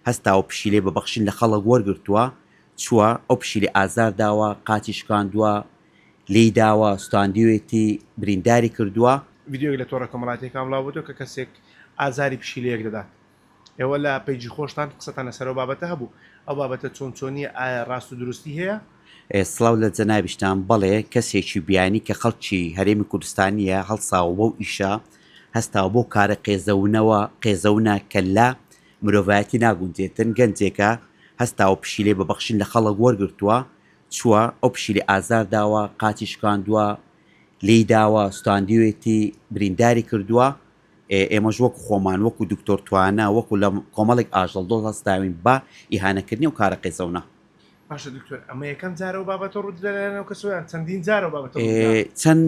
هەستاوە پشیلەی ببەخشین لە خەڵک وەرگرتووە چووە ئەو پشیلەی ئازار داوە قاچی شکاندووە لی داوە ستاندیوێتی برینداری کردووە. ڤیددیۆی لە تۆڕە کۆمەڵاتیەکان بڵاوبووە کە کەسێک ئازاری پشیلەیەک دەدات. ئێوە لە پەیجی خۆشتان قسەتان لەسەرەوە بابەتە هەبوو ئەو بابەتە چۆنچۆنیە ئایا ڕاست و دروستی هەیە؟ سڵاو لە جەنابیشتان بەڵێ کەسێکی بیانی کە خەڵکی هەرێمی کوردستانیە هەڵساوە بەو ئیشە هەستاوە بۆ کارە قێزەونە کە لە مرۆڤایەتی ناگونجێتن گەنجێکە هەستاوە پشیلەی ببەخشین لە خەڵک وەرگرتووە چووە ئەو پشیلەی ئازار داوە قاچی شکاندووە لی داوە ستاندیوێتی برینداری کردووە. ئێمەش وەکو خۆمان وەکو دکتۆر توانە وەکو لە کۆمەڵێک ئاژەڵ دۆ هەستاوین بە ئیهانەکردنی و کارە قێزەونە. باشە دکتۆر ئەمە یەکەم جارەوە بابەتە ڕوودەدەێنەوە کەسۆیان چەندین جارەوە بابەتە چەند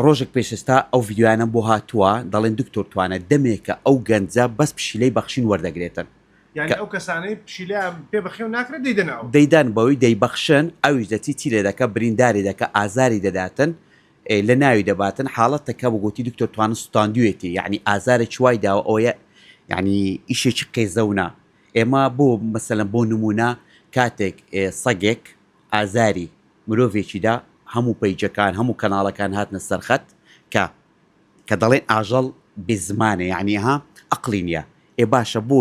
ڕۆژێک پێشستا ئەو ڤیددیوانە بۆ هاتووە دەڵێن دکتۆر توانە دەمێکە ئەو گەنجە بەس پشیلەی بەخشین وەردەگرێتن یعنی ئەو کەسانەی پشیلە پێ بەخێ و ناکرێت دەیدەنەوە دەیدان بەوەی دەیبەخشن ئەویش دەچی چیرێ دەکە برینداری دەکە ئازاری دەداتن لە ناوی دەباتن حاڵەتەکە بە گوتی دکتۆر توانە سوستاندوێتی یعنی ئازارە چوای داوە ئەوە یعنی ئیشێکی قێزەونە. ئێمە بۆ مەسەلەن بۆ نمونە کاتێک سەگێک ئازاری مرۆڤێکیدا هەموو پەیجەکان هەموو کەناڵەکان هاتنە سەرخەت کە دەڵێن ئاژەڵ بێزمانە یعنی ها ئەقلی نییە باشە بۆ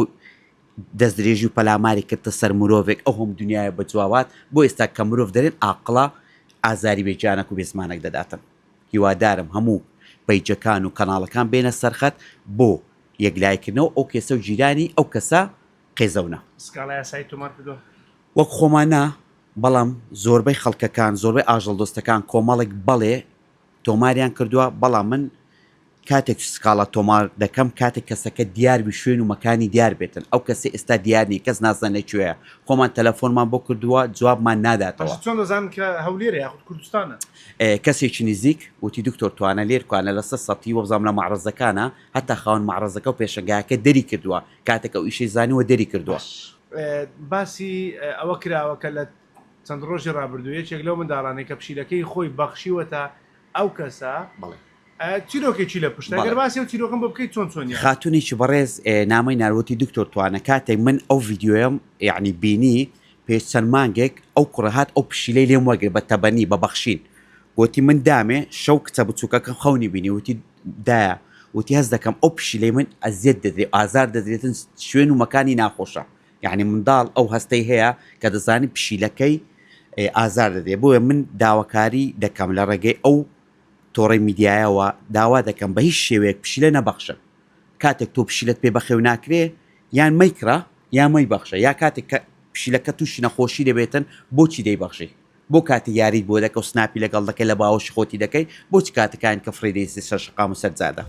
دەستدرێژی و پەلاماری کردە سەر مرۆڤێک ئەو هەم دنیاە بە جوابات بۆ ئێستا کە مرۆڤ دەرێن ئاقڵە ئازاری بێجانەك و بێزمانێک دەداتن. هیوادارم هەموو پەیجەکان و کەناڵەکان بێنە سەرخەت بۆ یەکلایکردنەوە ئەو کێسە و جیرانی ئەو کەسە قێزەونە. سکاڵای یاسایی تۆمار کردووە وەک خۆمانە بەڵام زۆربەی خەڵکەکان زۆربەی ئاژەڵ دۆستەکان کۆمەڵێک بەڵێ تۆماریان کردووە بەڵام من کاتێک سکاڵە تۆمار دەکەم کاتێک کەسەکە دیاربی شوێن و مەکانی دیار بێتن ئەو کەسی ئێستا دیارنی کەس نازانێ کوێیە خۆمان تەلەفۆنمان بۆ کردووە جوابمان ناداتەوە. چۆن دەزانن کە هەولێرە یاخود کوردستانە؟ کەسێکی نزیک وتی دکتۆر توانە لێرکوانە لەسەر سەتی وەبزانام لە معرەزەکانە هەتا خاوەن معرەزەکە و پێشەنگایەکە دەری کردووە کاتێک ئەو ئیشەی زانیوە دەری کردووە. باسی ئەوە کراوە کە لە چەند ڕۆژی ڕابردوو یەکێک لەو منداڵانەی کە پشیلەکەی خۆی بەخشیوەتە ئەو کەسە چیرۆکێکی لە پشت ئەگەر باسی و چیرۆکم بۆ بکەیت چۆن چۆنی خاتونێکی بەڕێز نامەی ناروتی دکتۆر توانە کاتێک من ئەو ڤیددیۆم یعنی بینی پێش چەند مانگێک ئەو کوڕەهات ئەو پشیلەی لێم وەرگێ بە تەبەنی بە بەخشین وتی من دامێ شەو کچە بچووکەکە خەونی بینی وتی دایە وتی هەز دەکەم ئەو پشیلەی من ئەزیەت دەدرێت ئازار دەدرێتن شوێن و مەکانی ناخۆشە یعنی منداڵ ئەو هەستەی هەیە کە دەزانی پشیلەکەی ئازار دەدێت بۆیە من داواکاری دەکەم لە ڕێگەی ئەو تۆڕی میدیایەوە داوا دەکەم بە هیچ شێوەیەک پشیلە نەبەخشن کاتێک تۆ پشیلت پێ بەخێو ناکرێ یان مەیکرا یا مەی بەخشە یا کاتێک کە پشیلەکە تووشی نەخۆشی دەبێتن بۆچی دەیبەخشی بۆ کاتی یاریت بۆ دەکە و سناپی لەگەڵ دەکەی لە باوەشی خۆتی دەکەی بۆچی کاتەکان کە فڕێدەی سەر شقام و سەرجادە.